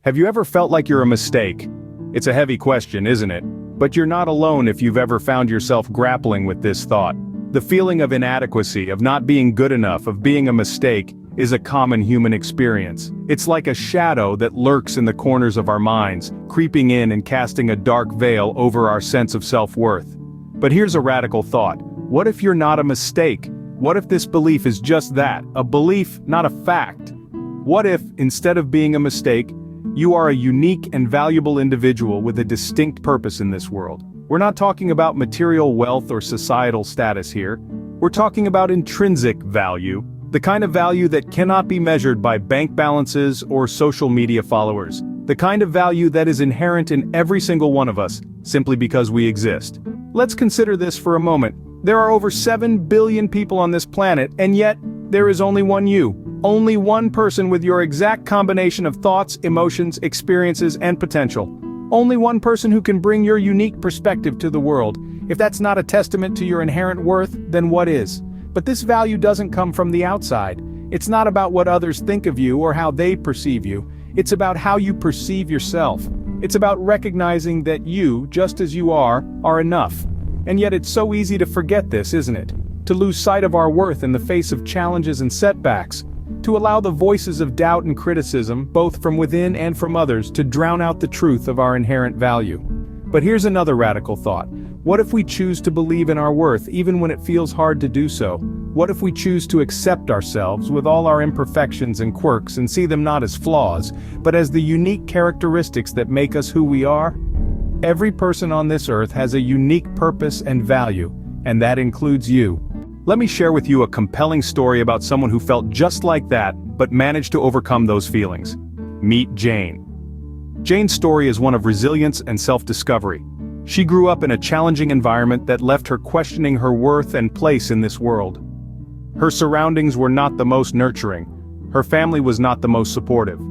Have you ever felt like you're a mistake? It's a heavy question, isn't it? But you're not alone if you've ever found yourself grappling with this thought. The feeling of inadequacy, of not being good enough, of being a mistake, is a common human experience. It's like a shadow that lurks in the corners of our minds, creeping in and casting a dark veil over our sense of self-worth. But here's a radical thought. What if you're not a mistake? What if this belief is just that, a belief, not a fact? What if, instead of being a mistake, you are a unique and valuable individual with a distinct purpose in this world? We're not talking about material wealth or societal status here. We're talking about intrinsic value, the kind of value that cannot be measured by bank balances or social media followers. The kind of value that is inherent in every single one of us, simply because we exist. Let's consider this for a moment. There are over 7 billion people on this planet, and yet, there is only one you. Only one person with your exact combination of thoughts, emotions, experiences, and potential. Only one person who can bring your unique perspective to the world. If that's not a testament to your inherent worth, then what is? But this value doesn't come from the outside. It's not about what others think of you or how they perceive you. It's about how you perceive yourself. It's about recognizing that you, just as you are enough. And yet it's so easy to forget this, isn't it? To lose sight of our worth in the face of challenges and setbacks. To allow the voices of doubt and criticism, both from within and from others, to drown out the truth of our inherent value. But here's another radical thought. What if we choose to believe in our worth even when it feels hard to do so? What if we choose to accept ourselves with all our imperfections and quirks and see them not as flaws, but as the unique characteristics that make us who we are? Every person on this earth has a unique purpose and value, and that includes you. Let me share with you a compelling story about someone who felt just like that, but managed to overcome those feelings. Meet Jane. Jane's story is one of resilience and self-discovery. She grew up in a challenging environment that left her questioning her worth and place in this world. Her surroundings were not the most nurturing. Her family was not the most supportive.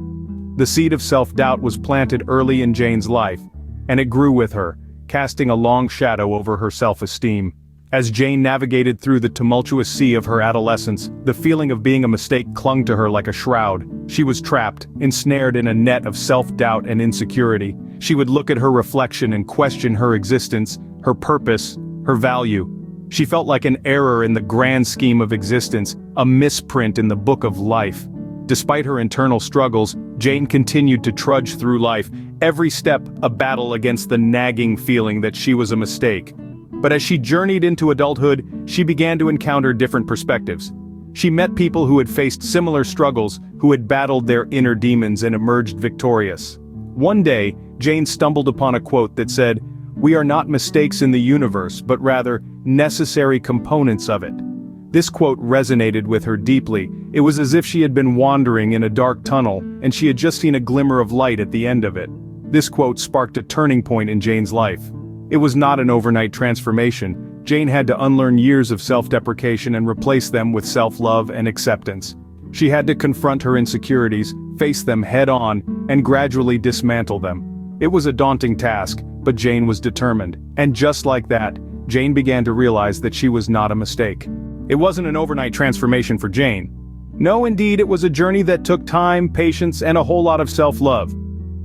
The seed of self-doubt was planted early in Jane's life, and it grew with her, casting a long shadow over her self-esteem. As Jane navigated through the tumultuous sea of her adolescence, the feeling of being a mistake clung to her like a shroud. She was trapped, ensnared in a net of self-doubt and insecurity. She would look at her reflection and question her existence, her purpose, her value. She felt like an error in the grand scheme of existence, a misprint in the book of life. Despite her internal struggles, Jane continued to trudge through life, every step a battle against the nagging feeling that she was a mistake. But as she journeyed into adulthood, she began to encounter different perspectives. She met people who had faced similar struggles, who had battled their inner demons and emerged victorious. One day, Jane stumbled upon a quote that said, "We are not mistakes in the universe, but rather, necessary components of it." This quote resonated with her deeply. It was as if she had been wandering in a dark tunnel, and she had just seen a glimmer of light at the end of it. This quote sparked a turning point in Jane's life. It was not an overnight transformation. Jane had to unlearn years of self-deprecation and replace them with self-love and acceptance. She had to confront her insecurities, face them head-on, and gradually dismantle them. It was a daunting task, but Jane was determined. And just like that, Jane began to realize that she was not a mistake. It wasn't an overnight transformation for Jane. No, indeed, it was a journey that took time, patience, and a whole lot of self-love.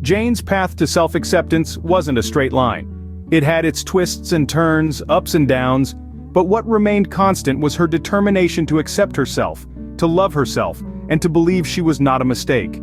Jane's path to self-acceptance wasn't a straight line. It had its twists and turns, ups and downs, but what remained constant was her determination to accept herself, to love herself, and to believe she was not a mistake.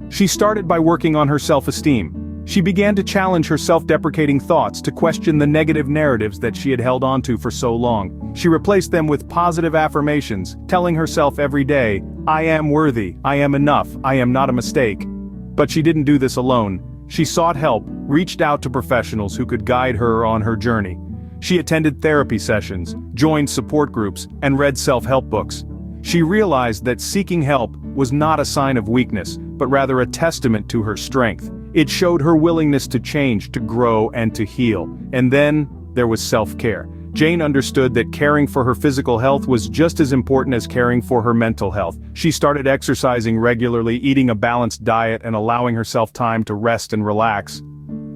She started by working on her self-esteem. She began to challenge her self-deprecating thoughts, to question the negative narratives that she had held onto for so long. She replaced them with positive affirmations, telling herself every day, "I am worthy, I am enough, I am not a mistake." But she didn't do this alone. She sought help, reached out to professionals who could guide her on her journey. She attended therapy sessions, joined support groups, and read self-help books. She realized that seeking help was not a sign of weakness, but rather a testament to her strength. It showed her willingness to change, to grow, and to heal. And then, there was self-care. Jane understood that caring for her physical health was just as important as caring for her mental health. She started exercising regularly, eating a balanced diet, and allowing herself time to rest and relax.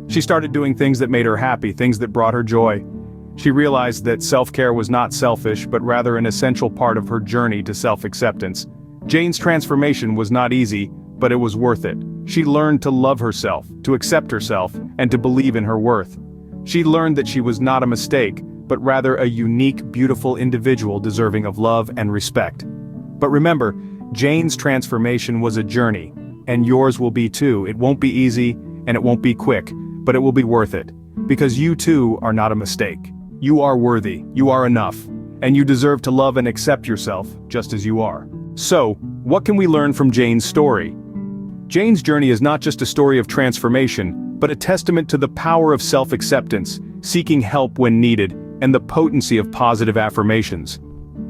She started doing things that made her happy, things that brought her joy. She realized that self-care was not selfish, but rather an essential part of her journey to self-acceptance. Jane's transformation was not easy, but it was worth it. She learned to love herself, to accept herself, and to believe in her worth. She learned that she was not a mistake, but rather a unique, beautiful individual deserving of love and respect. But remember, Jane's transformation was a journey, and yours will be too. It won't be easy, and it won't be quick, but it will be worth it. Because you too are not a mistake. You are worthy, you are enough, and you deserve to love and accept yourself just as you are. So, what can we learn from Jane's story? Jane's journey is not just a story of transformation, but a testament to the power of self-acceptance, seeking help when needed, and the potency of positive affirmations.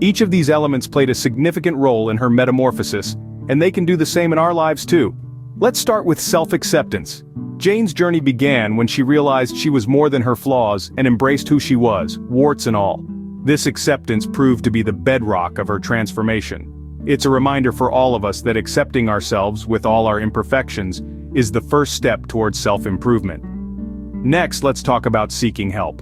Each of these elements played a significant role in her metamorphosis, and they can do the same in our lives too. Let's start with self-acceptance. Jane's journey began when she realized she was more than her flaws and embraced who she was, warts and all. This acceptance proved to be the bedrock of her transformation. It's a reminder for all of us that accepting ourselves with all our imperfections is the first step towards self-improvement. Next, let's talk about seeking help.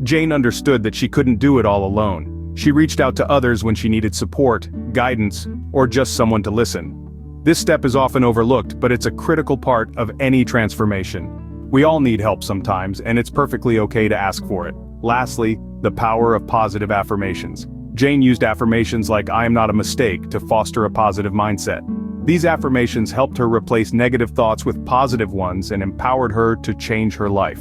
Jane understood that she couldn't do it all alone. She reached out to others when she needed support, guidance, or just someone to listen. This step is often overlooked, but it's a critical part of any transformation. We all need help sometimes, and it's perfectly okay to ask for it. Lastly, the power of positive affirmations. Jane used affirmations like "I am not a mistake" to foster a positive mindset. These affirmations helped her replace negative thoughts with positive ones and empowered her to change her life.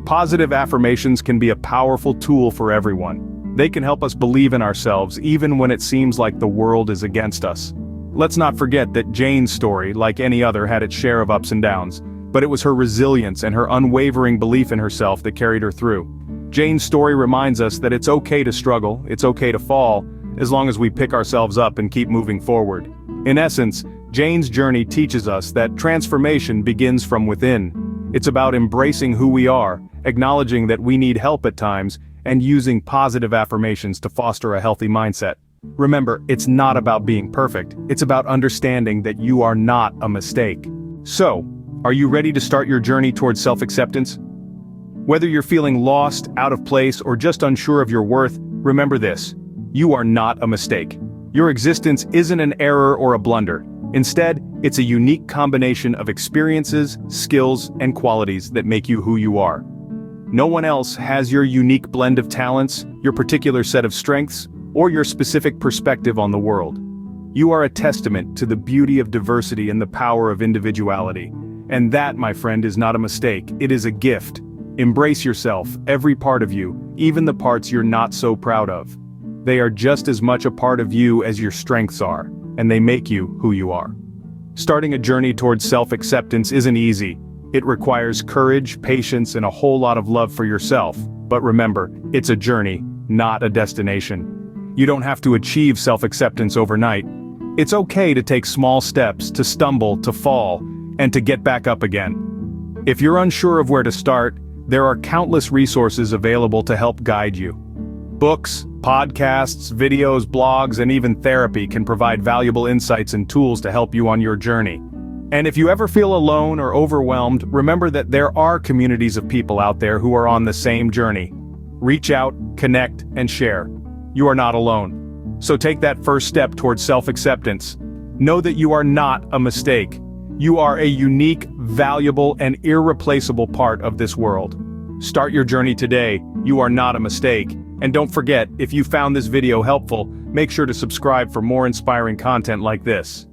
Positive affirmations can be a powerful tool for everyone. They can help us believe in ourselves even when it seems like the world is against us. Let's not forget that Jane's story, like any other, had its share of ups and downs, but it was her resilience and her unwavering belief in herself that carried her through. Jane's story reminds us that it's okay to struggle, it's okay to fall, as long as we pick ourselves up and keep moving forward. In essence, Jane's journey teaches us that transformation begins from within. It's about embracing who we are, acknowledging that we need help at times, and using positive affirmations to foster a healthy mindset. Remember, it's not about being perfect, it's about understanding that you are not a mistake. So, are you ready to start your journey towards self-acceptance? Whether you're feeling lost, out of place, or just unsure of your worth, remember this: you are not a mistake. Your existence isn't an error or a blunder. Instead, it's a unique combination of experiences, skills, and qualities that make you who you are. No one else has your unique blend of talents, your particular set of strengths, or your specific perspective on the world. You are a testament to the beauty of diversity and the power of individuality. And that, my friend, is not a mistake, it is a gift. Embrace yourself, every part of you, even the parts you're not so proud of. They are just as much a part of you as your strengths are, and they make you who you are. Starting a journey towards self-acceptance isn't easy. It requires courage, patience, and a whole lot of love for yourself. But remember, it's a journey, not a destination. You don't have to achieve self-acceptance overnight. It's okay to take small steps, to stumble, to fall, and to get back up again. If you're unsure of where to start, there are countless resources available to help guide you. Books, podcasts, videos, blogs, and even therapy can provide valuable insights and tools to help you on your journey. And if you ever feel alone or overwhelmed, remember that there are communities of people out there who are on the same journey. Reach out, connect, and share. You are not alone. So take that first step towards self-acceptance. Know that you are not a mistake. You are a unique, valuable, and irreplaceable part of this world. Start your journey today. You are not a mistake. And don't forget, if you found this video helpful, make sure to subscribe for more inspiring content like this.